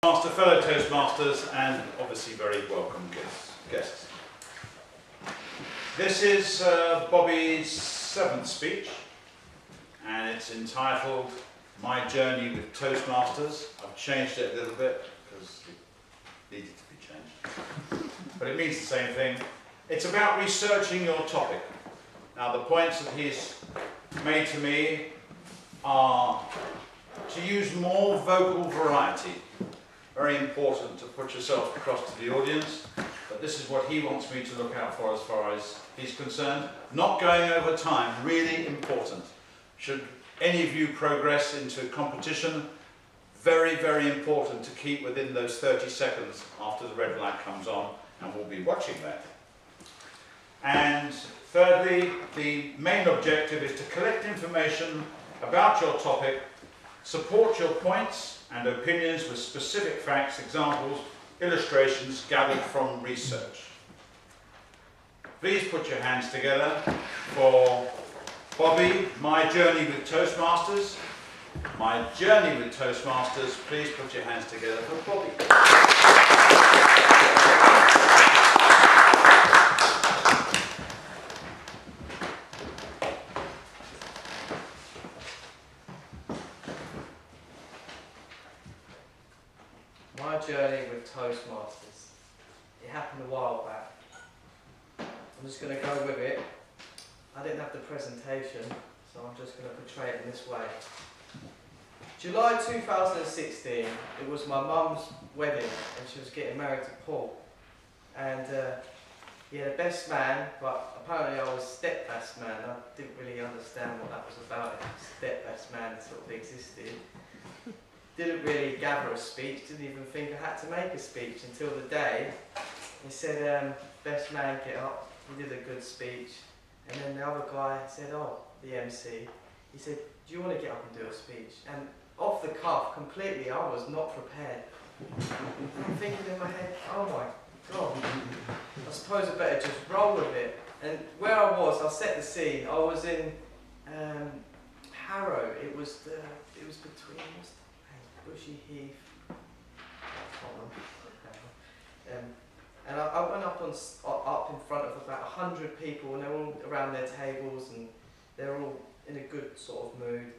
Fellow Toastmasters, and obviously very welcome guests. This is Bobbie's 7th speech, and it's entitled My Journey with Toastmasters. I've changed it a little bit because it needed to be changed, but it means the same thing. It's about researching your topic. Now, the points that he's made to me are to use more vocal variety. Very important to put yourself across to the audience, but this is what he wants me to look out for as far as he's concerned. Not going over time, really important. Should any of you progress into competition, very, very important to keep within those 30 seconds after the red light comes on, and we'll be watching that. And thirdly, the main objective is to collect information about your topic, support your points and opinions with specific facts, examples, illustrations gathered from research. Please put your hands together for Bobbie, My Journey with Toastmasters. My Journey with Toastmasters. Please put your hands together for Bobbie. My journey with Toastmasters. It happened a while back. I'm just going to go with it. I didn't have the presentation, so I'm just going to portray it in this way. July 2016, it was my mum's wedding, and she was getting married to Paul. And he had a best man, but apparently I was step best man. I didn't really understand what that was about, if step best man sort of existed. Didn't really gather a speech, didn't even think I had to make a speech until the day. He said, best man, get up. He did a good speech. And then the other guy said, oh, the MC, he said, do you want to get up and do a speech? And off the cuff, completely, I was not prepared. I'm thinking in my head, oh my God, I suppose I better just roll with it. And where I was, I'll set the scene. I was in Harrow. It was between, Bushy Heath, and I went up in front of about 100 people, and they're all around their tables, and they're all in a good sort of mood.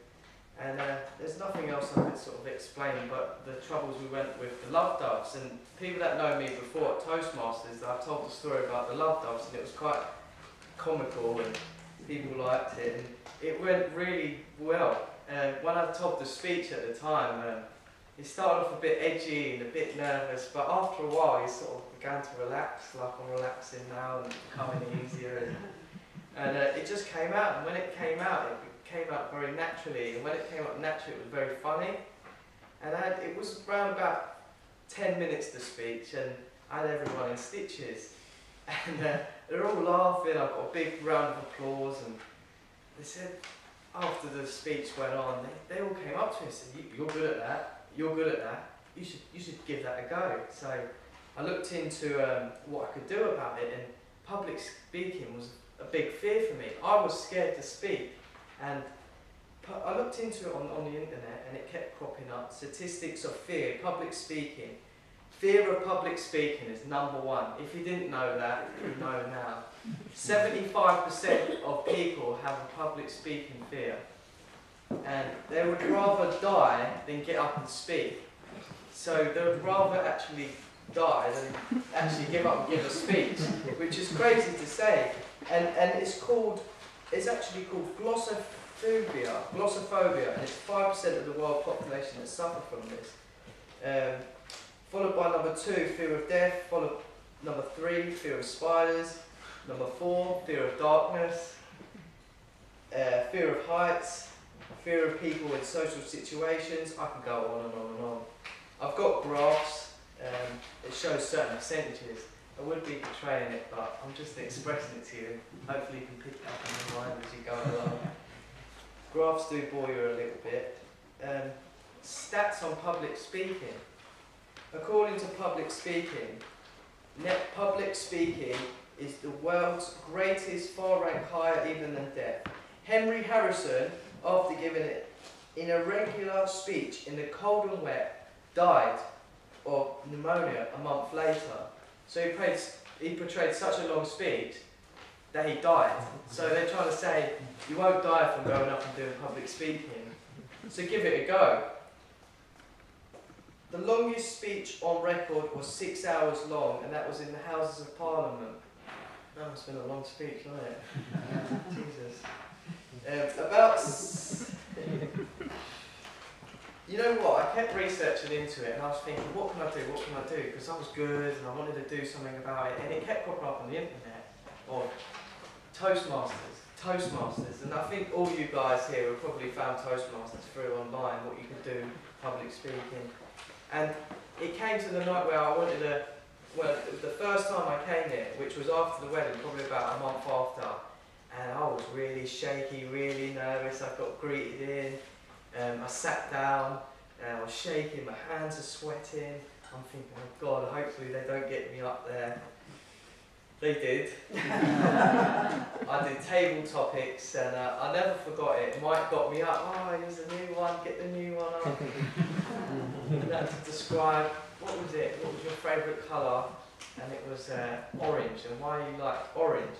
And there's nothing else I could sort of explain, but the troubles we went with the Love Doves. And people that know me before at Toastmasters, I've told the story about the Love Doves, and it was quite comical, and people liked it, and it went really well. When I told the speech at the time, he started off a bit edgy and a bit nervous, but after a while he sort of began to relax, like I'm relaxing now and becoming easier. And it just came out, and when it came out very naturally, and when it came out naturally it was very funny. And it was around about 10 minutes the speech, and I had everyone in stitches. And they're all laughing, I got a big round of applause, and they said, after the speech went on, they all came up to me and said, you're good at that. You're good at that, you should give that a go. So I looked into what I could do about it, and public speaking was a big fear for me. I was scared to speak, and I looked into it on the internet, and it kept cropping up. Statistics of fear, public speaking. Fear of public speaking is #1. If you didn't know that, you know now. 75% of people have a public speaking fear. And they would rather die than get up and speak. So they would rather actually die than actually give up and give a speech, which is crazy to say. And it's actually called glossophobia, and it's 5% of the world population that suffer from this. Followed by #2, fear of death, followed #3, fear of spiders, #4, fear of darkness, fear of heights, fear of people in social situations. I can go on and on and on. I've got graphs, it shows certain percentages. I would be portraying it, but I'm just expressing it to you. Hopefully you can pick it up in your mind as you go along. Graphs do bore you a little bit. Stats on public speaking. According to public speaking is the world's greatest, far ranked higher even than death. Henry Harrison, after giving it in a regular speech in the cold and wet, died got pneumonia a month later. So he portrayed such a long speech that he died. So they're trying to say, you won't die from going up and doing public speaking. So give it a go. The longest speech on record was 6 hours long, and that was in the Houses of Parliament. That must have been a long speech, wasn't it? Jesus. You know what, I kept researching into it and I was thinking, what can I do, because I was good and I wanted to do something about it, and it kept popping up on the internet, or Toastmasters, and I think all you guys here have probably found Toastmasters through online, what you can do, public speaking, and it came to the night where I wanted to, well, the first time I came here, which was after the wedding, probably about a month after, and I was really shaky, really nervous. I got greeted in, I sat down, and I was shaking, my hands are sweating. I'm thinking, oh God, hopefully they don't get me up there. They did. I did table topics, and I never forgot it. Mike got me up, oh, here's a new one, get the new one up. And I had to describe, what was your favourite colour? And it was orange, and why you liked orange.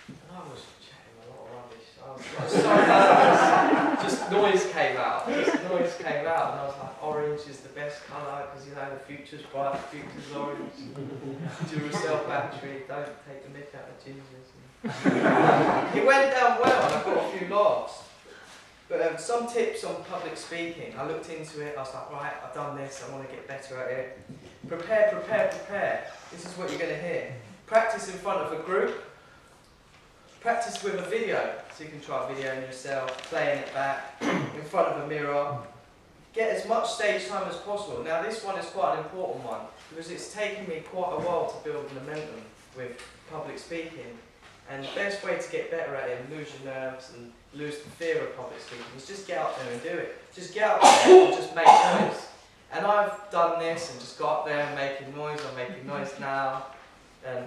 And I was chatting a lot of rubbish. I was so nervous. Just noise came out, and I was like, orange is the best colour, because you know the future's bright, the future's orange. Duracell battery, don't take the mick out of gingers. It went down well, and I got a few laughs. But some tips on public speaking. I looked into it, I was like, right, I've done this, I want to get better at it. Prepare. This is what you're going to hear. Practice in front of a group. Practice with a video, so you can try videoing yourself, playing it back, in front of a mirror. Get as much stage time as possible. Now this one is quite an important one, because it's taken me quite a while to build momentum with public speaking. And the best way to get better at it and lose your nerves and lose the fear of public speaking is just get out there and do it. Just get out there and just make noise. And I've done this and just got up there and making noise. I'm making noise now. And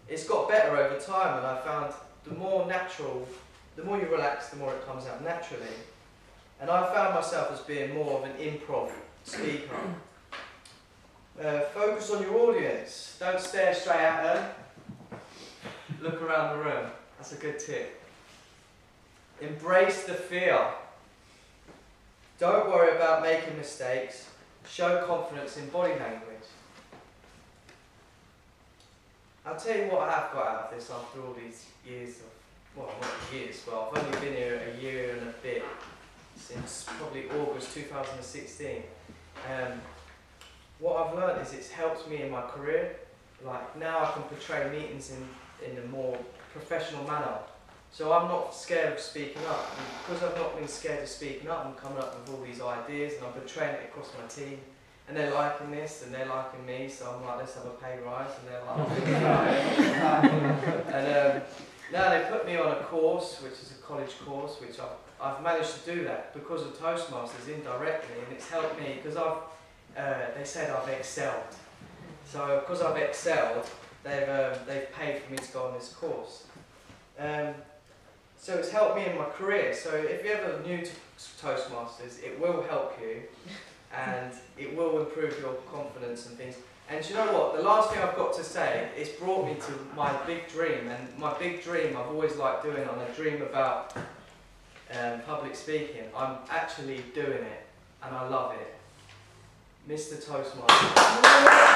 it's got better over time, and I found the more natural, the more you relax, the more it comes out naturally. And I found myself as being more of an improv speaker. Focus on your audience. Don't stare straight at them. Look around the room. That's a good tip. Embrace the fear. Don't worry about making mistakes. Show confidence in body language. I'll tell you what I have got out of this after all these years of, well, not years, but I've only been here a year and a bit, since probably August 2016. What I've learned is it's helped me in my career. Like now I can portray meetings in a more professional manner. So I'm not scared of speaking up. And because I've not been scared of speaking up, I'm coming up with all these ideas and I'm portraying it across my team. And they're liking this and they're liking me, so I'm like, let's have a pay rise, and they're like, and now they put me on a course, which is a college course, which I've managed to do that because of Toastmasters indirectly, and it's helped me because they said I've excelled. So because I've excelled, they've paid for me to go on this course. So it's helped me in my career. So if you're ever new to Toastmasters, it will help you. And it will improve your confidence and things. And you know what? The last thing I've got to say, it's brought me to my big dream. And my big dream I've always liked doing, and I dream about public speaking. I'm actually doing it, and I love it. Mr. Toastmaster.